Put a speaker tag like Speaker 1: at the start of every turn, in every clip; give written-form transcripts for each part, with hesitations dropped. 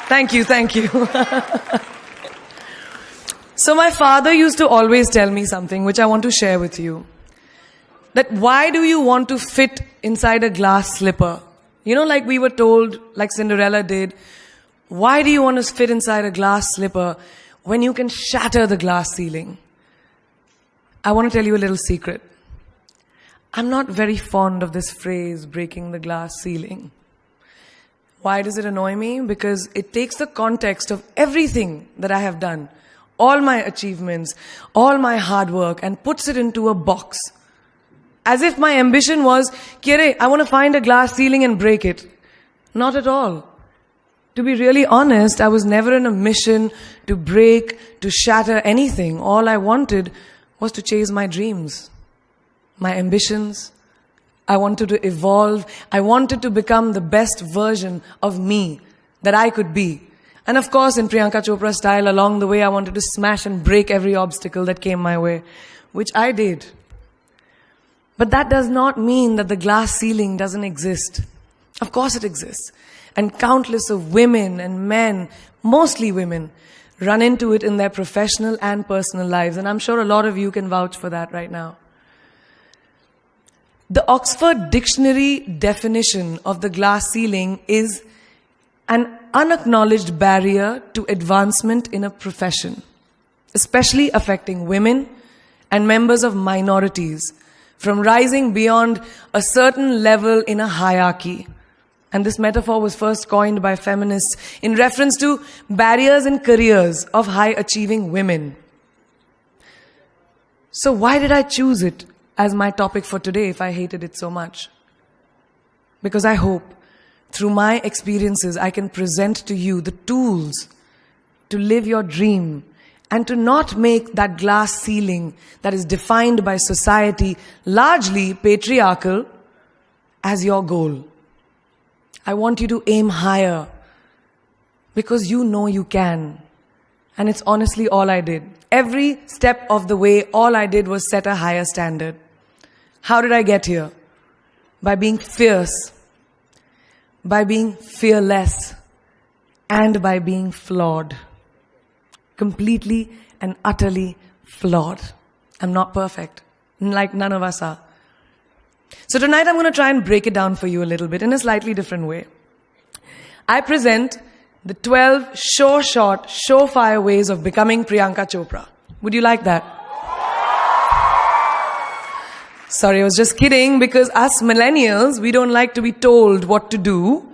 Speaker 1: Thank you, thank you. So my father used to always tell me something which I want to share with you. That why do you want to fit inside a glass slipper? You know, like we were told, like Cinderella did, why do you want to fit inside a glass slipper when you can shatter the glass ceiling? I want to tell you a little secret. I'm not very fond of this phrase, breaking the glass ceiling. Why does it annoy me? Because it takes the context of everything that I have done, all my achievements, all my hard work, and puts it into a box. As if my ambition was, Kire, I want to find a glass ceiling and break it. Not at all. To be really honest, I was never in a mission to break, to shatter anything. All I wanted was to chase my dreams, my ambitions. I wanted to evolve. I wanted to become the best version of me that I could be. And of course, in Priyanka Chopra style, along the way, I wanted to smash and break every obstacle that came my way, which I did. But that does not mean that the glass ceiling doesn't exist. Of course it exists. And countless of women and men, mostly women, run into it in their professional and personal lives. And I'm sure a lot of you can vouch for that right now. The Oxford Dictionary definition of the glass ceiling is an unacknowledged barrier to advancement in a profession, especially affecting women and members of minorities from rising beyond a certain level in a hierarchy. And this metaphor was first coined by feminists in reference to barriers in careers of high-achieving women. So why did I choose it as my topic for today if I hated it so much? Because I hope through my experiences I can present to you the tools to live your dream and to not make that glass ceiling that is defined by society, largely patriarchal, as your goal. I want you to aim higher because you know you can. And it's honestly all I did. Every step of the way, all I did was set a higher standard. How did I get here? By being fierce, by being fearless, and by being flawed. Completely and utterly flawed. I'm not perfect, like none of us are. So tonight I'm going to try and break it down for you a little bit in a slightly different way. I present the 12 short, surefire ways of becoming Priyanka Chopra. Would you like that? Sorry, I was just kidding, because us millennials, we don't like to be told what to do.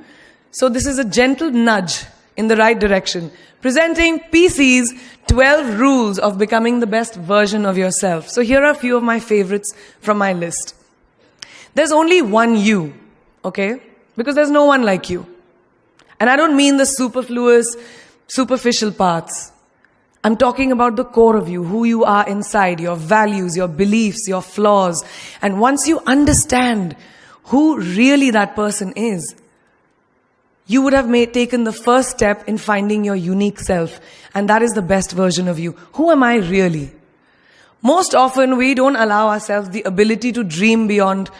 Speaker 1: So this is a gentle nudge in the right direction. Presenting PC's 12 rules of becoming the best version of yourself. So here are a few of my favorites from my list. There's only one you, okay? Because there's no one like you. And I don't mean the superfluous, superficial parts. I'm talking about the core of you, who you are inside, your values, your beliefs, your flaws. And once you understand who really that person is, you would have taken the first step in finding your unique self. And that is the best version of you. Who am I really? Most often, we don't allow ourselves the ability to dream beyond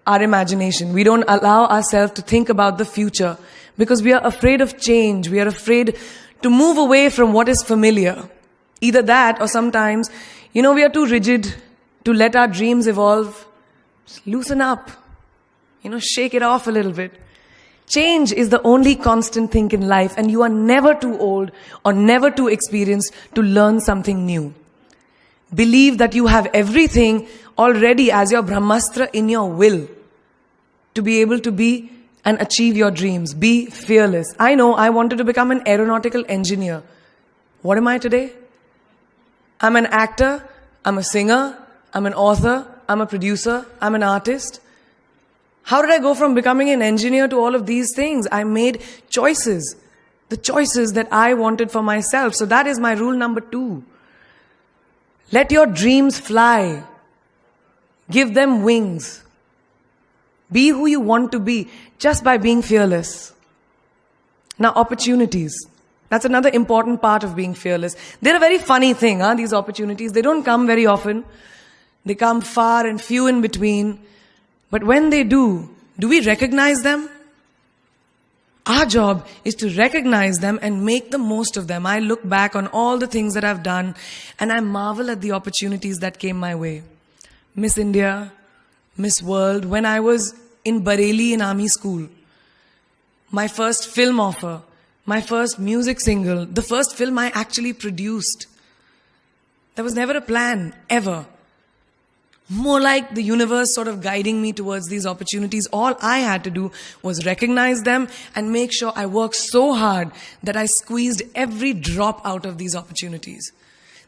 Speaker 1: our imagination. We don't allow ourselves to think about the future because we are afraid of change. We are afraid to move away from what is familiar. Either that or sometimes, we are too rigid to let our dreams evolve. Just loosen up. Shake it off a little bit. Change is the only constant thing in life, and you are never too old or never too experienced to learn something new. Believe that you have everything already as your Brahmastra in your will to be able to be and achieve your dreams. Be fearless. I know I wanted to become an aeronautical engineer. What am I today? I'm an actor, I'm a singer, I'm an author, I'm a producer, I'm an artist. How did I go from becoming an engineer to all of these things? I made choices. The choices that I wanted for myself. So that is my rule number 2. Let your dreams fly. Give them wings. Be who you want to be just by being fearless. Now, opportunities. That's another important part of being fearless. They're a very funny thing, these opportunities. They don't come very often. They come far and few in between. But when they do we recognize them? Our job is to recognize them and make the most of them. I look back on all the things that I've done and I marvel at the opportunities that came my way. Miss India, Miss World, when I was in Bareilly in army school, my first film offer, my first music single, the first film I actually produced. There was never a plan, ever. More like the universe sort of guiding me towards these opportunities. All I had to do was recognize them and make sure I worked so hard that I squeezed every drop out of these opportunities.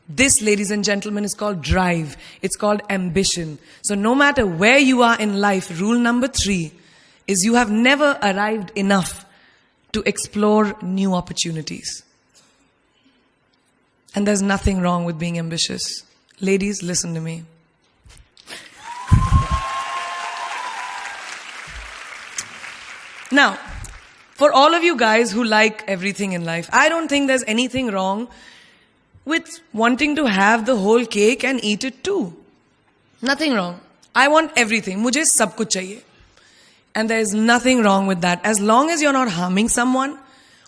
Speaker 1: This, ladies and gentlemen, is called drive. It's called ambition. So no matter where you are in life, rule number 3 is you have never arrived enough to explore new opportunities. And there's nothing wrong with being ambitious. Ladies, listen to me. Now, for all of you guys who like everything in life, I don't think there's anything wrong with wanting to have the whole cake and eat it too. Nothing wrong. I want everything. Mujhe sab kuch chahiye. And there is nothing wrong with that. As long as you're not harming someone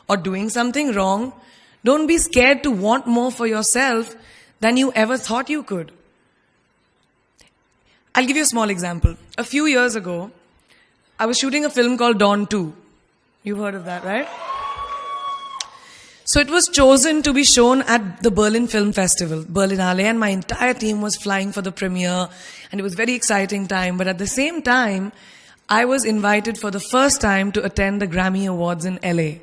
Speaker 1: or doing something wrong, don't be scared to want more for yourself than you ever thought you could. I'll give you a small example. A few years ago, I was shooting a film called Dawn 2. You've heard of that, right? So it was chosen to be shown at the Berlin Film Festival, Berlinale, and my entire team was flying for the premiere, and it was a very exciting time. But at the same time, I was invited for the first time to attend the Grammy Awards in LA.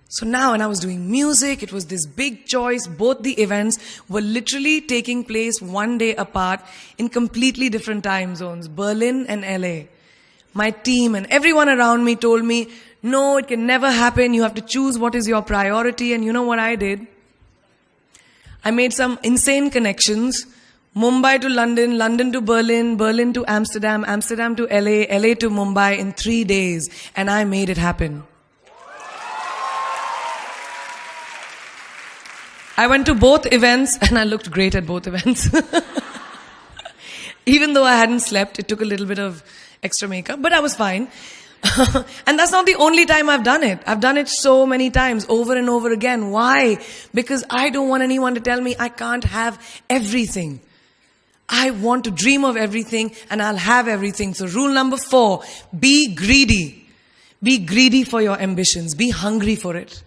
Speaker 1: So now when I was doing music, it was this big choice. Both the events were literally taking place one day apart in completely different time zones, Berlin and LA. My team and everyone around me told me, no, it can never happen. You have to choose what is your priority. And you know what I did? I made some insane connections. Mumbai to London, London to Berlin, Berlin to Amsterdam, Amsterdam to LA, LA to Mumbai in 3 days. And I made it happen. I went to both events and I looked great at both events. Even though I hadn't slept, it took a little bit of extra makeup, but I was fine. And that's not the only time I've done it. I've done it so many times, over and over again. Why? Because I don't want anyone to tell me I can't have everything. I want to dream of everything and I'll have everything. So rule number 4, be greedy. Be greedy for your ambitions. Be hungry for it.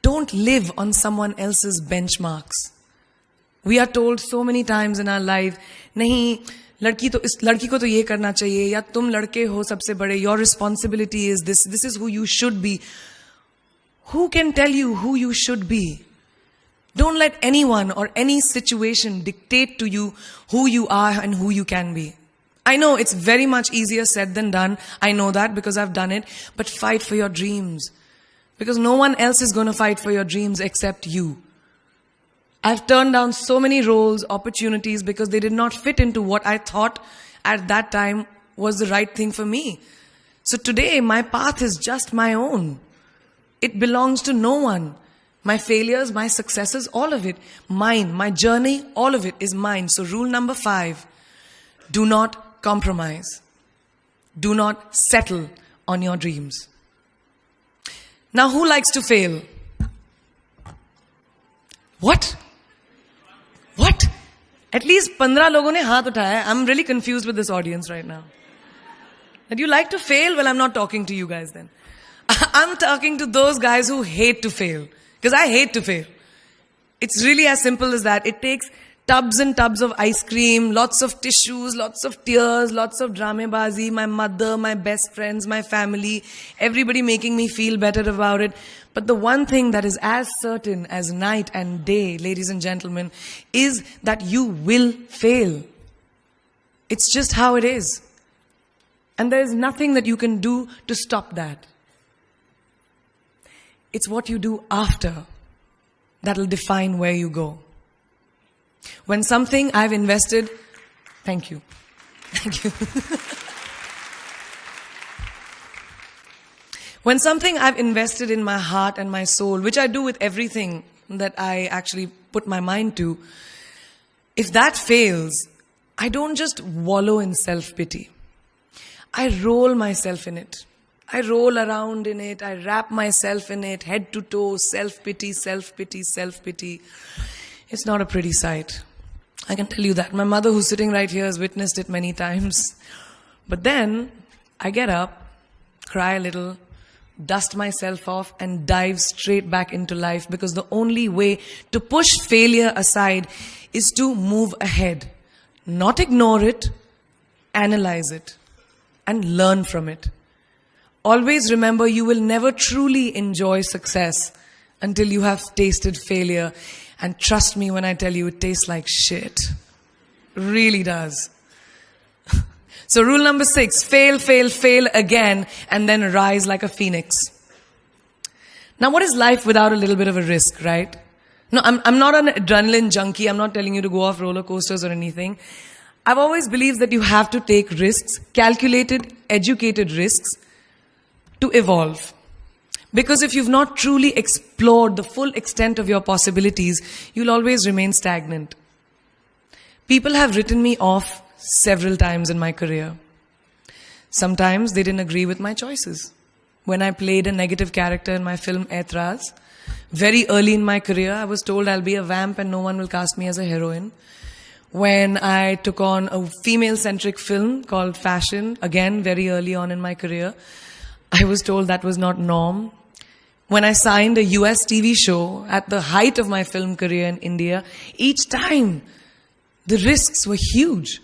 Speaker 1: Don't live on someone else's benchmarks. We are told so many times in our life, nahi, लड़की को तो ये करना चाहिए, या तुम लड़के हो सबसे बड़े, your responsibility is this is who you should be. Who can tell you who you should be? Don't let anyone or any situation dictate to you who you are and who you can be. I know it's very much easier said than done. I know that because I've done it. But fight for your dreams. Because no one else is going to fight for your dreams except you. I've turned down so many roles, opportunities, because they did not fit into what I thought at that time was the right thing for me. So today, my path is just my own. It belongs to no one. My failures, my successes, all of it, mine. My journey, all of it is mine. So rule number 5, do not compromise. Do not settle on your dreams. Now, who likes to fail? What? What? At least 15 logon ne haath uthaya. I'm really confused with this audience right now. That you like to fail? Well, I'm not talking to you guys then. I'm talking to those guys who hate to fail. Because I hate to fail. It's really as simple as that. It takes tubs and tubs of ice cream, lots of tissues, lots of tears, lots of dramebazi, my mother, my best friends, my family, everybody making me feel better about it. But the one thing that is as certain as night and day, ladies and gentlemen, is that you will fail. It's just how it is. And there is nothing that you can do to stop that. It's what you do after that'll define where you go. When something I've invested, thank you. Thank you. When something I've invested in my heart and my soul, which I do with everything that I actually put my mind to, if that fails, I don't just wallow in self-pity. I roll myself in it. I roll around in it. I wrap myself in it, head to toe, self-pity, self-pity, self-pity. It's not a pretty sight. I can tell you that. My mother, who's sitting right here, has witnessed it many times. But then I get up, cry a little, dust myself off, and dive straight back into life, because the only way to push failure aside is to move ahead. Not ignore it, analyze it, and learn from it. Always remember, you will never truly enjoy success until you have tasted failure. And trust me when I tell you, it tastes like shit. Really does. So rule number 6, fail, fail, fail again, and then rise like a phoenix. Now, what is life without a little bit of a risk, right? No, I'm not an adrenaline junkie. I'm not telling you to go off roller coasters or anything. I've always believed that you have to take risks, calculated, educated risks, to evolve. Because if you've not truly explored the full extent of your possibilities, you'll always remain stagnant. People have written me off several times in my career. Sometimes they didn't agree with my choices. When I played a negative character in my film Aitraz, very early in my career, I was told I'll be a vamp and no one will cast me as a heroine. When I took on a female-centric film called Fashion, again, very early on in my career, I was told that was not norm. When I signed a US TV show at the height of my film career in India, each time the risks were huge.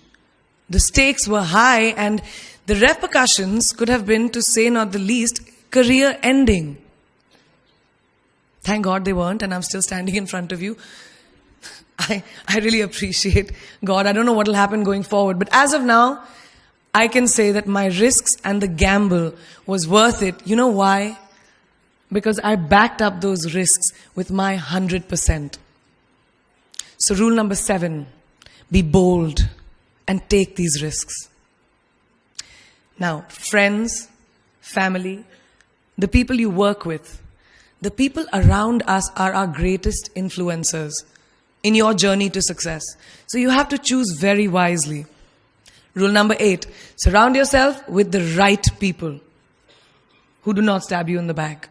Speaker 1: The stakes were high, and the repercussions could have been, to say not the least, career ending. Thank God they weren't, and I'm still standing in front of you. I really appreciate God. I don't know what will happen going forward, but as of now, I can say that my risks and the gamble was worth it. You know why? Because I backed up those risks with my 100%. So rule number 7, be bold and take these risks. Now, friends, family, the people you work with, the people around us are our greatest influencers in your journey to success. So you have to choose very wisely. Rule number 8, surround yourself with the right people who do not stab you in the back.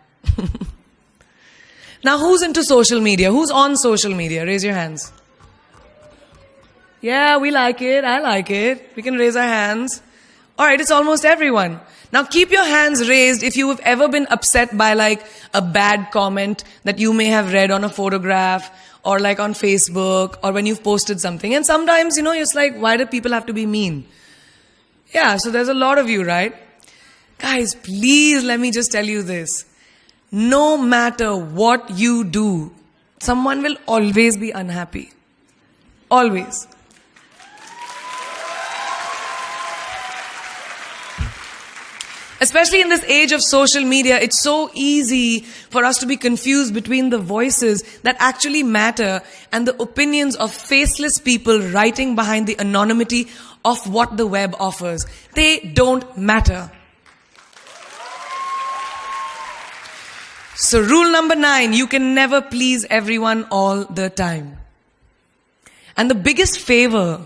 Speaker 1: Now, who's into social media? Who's on social media? Raise your hands. Yeah, we like it. I like it. We can raise our hands. All right, it's almost everyone. Now, keep your hands raised if you have ever been upset by like a bad comment that you may have read on a photograph or like on Facebook or when you've posted something. And sometimes, you're just like, why do people have to be mean? Yeah, so there's a lot of you, right? Guys, please let me just tell you this. No matter what you do, someone will always be unhappy. Always. Especially in this age of social media, it's so easy for us to be confused between the voices that actually matter and the opinions of faceless people writing behind the anonymity of what the web offers. They don't matter. So rule number 9, you can never please everyone all the time. And the biggest favor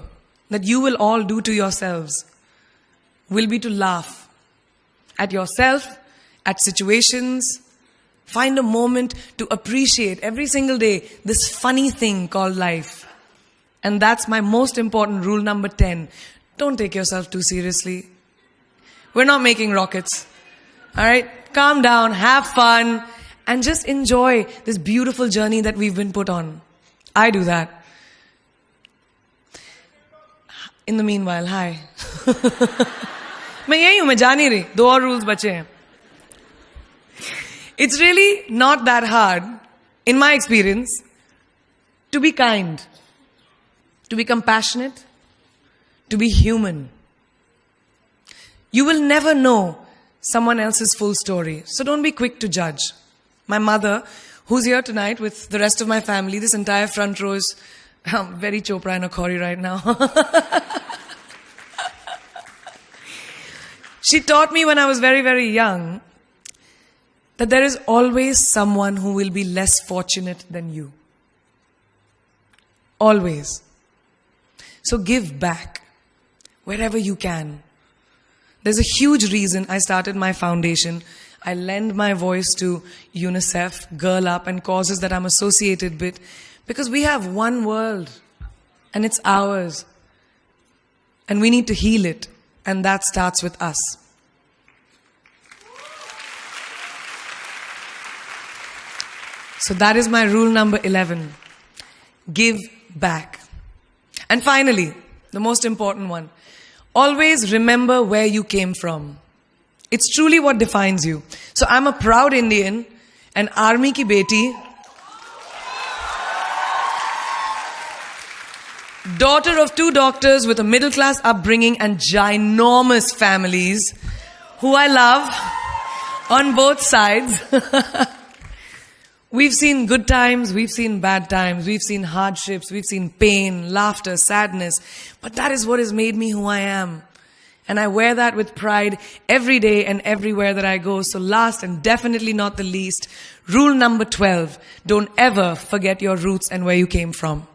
Speaker 1: that you will all do to yourselves will be to laugh at yourself, at situations. Find a moment to appreciate every single day this funny thing called life. And that's my most important rule number 10. Don't take yourself too seriously. We're not making rockets. All right? Calm down, have fun, and just enjoy this beautiful journey that we've been put on. I do that. In the meanwhile, hi. मैं यही हूँ, मैं जा नहीं रही. 2 और rules बचे हैं. It's really not that hard, in my experience, to be kind, to be compassionate, to be human. You will never know someone else's full story, so don't be quick to judge. My mother, who's here tonight with the rest of my family, this entire front row is very Chopra and Akhori right now. She taught me when I was very, very young that there is always someone who will be less fortunate than you. Always. So give back wherever you can. There's a huge reason I started my foundation. I lend my voice to UNICEF, Girl Up, and causes that I'm associated with, because we have one world, and it's ours. And we need to heal it, and that starts with us. So that is my rule number 11. Give back. And finally, the most important one. Always remember where you came from. It's truly what defines you. So I'm a proud Indian, an army ki beti, daughter of 2 doctors with a middle-class upbringing and ginormous families, who I love on both sides. We've seen good times, we've seen bad times, we've seen hardships, we've seen pain, laughter, sadness. But that is what has made me who I am. And I wear that with pride every day and everywhere that I go. So last and definitely not the least, rule number 12. Don't ever forget your roots and where you came from.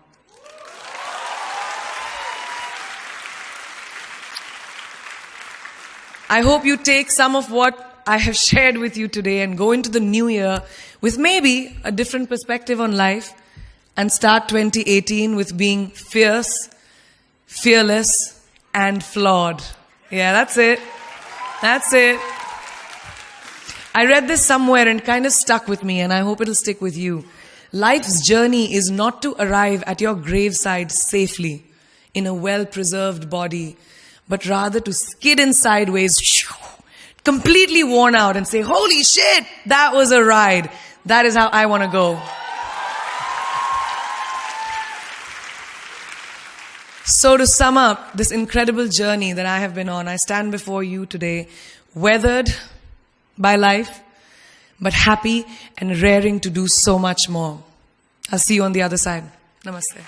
Speaker 1: I hope you take some of what I have shared with you today and go into the new year with maybe a different perspective on life and start 2018 with being fierce, fearless, and flawed. Yeah, that's it. That's it. I read this somewhere and kind of stuck with me, and I hope it'll stick with you. Life's journey is not to arrive at your graveside safely in a well-preserved body, but rather to skid in sideways, completely worn out, and say, holy shit, that was a ride. That is how I want to go. So to sum up this incredible journey that I have been on, I stand before you today, weathered by life, but happy and raring to do so much more. I'll see you on the other side. Namaste.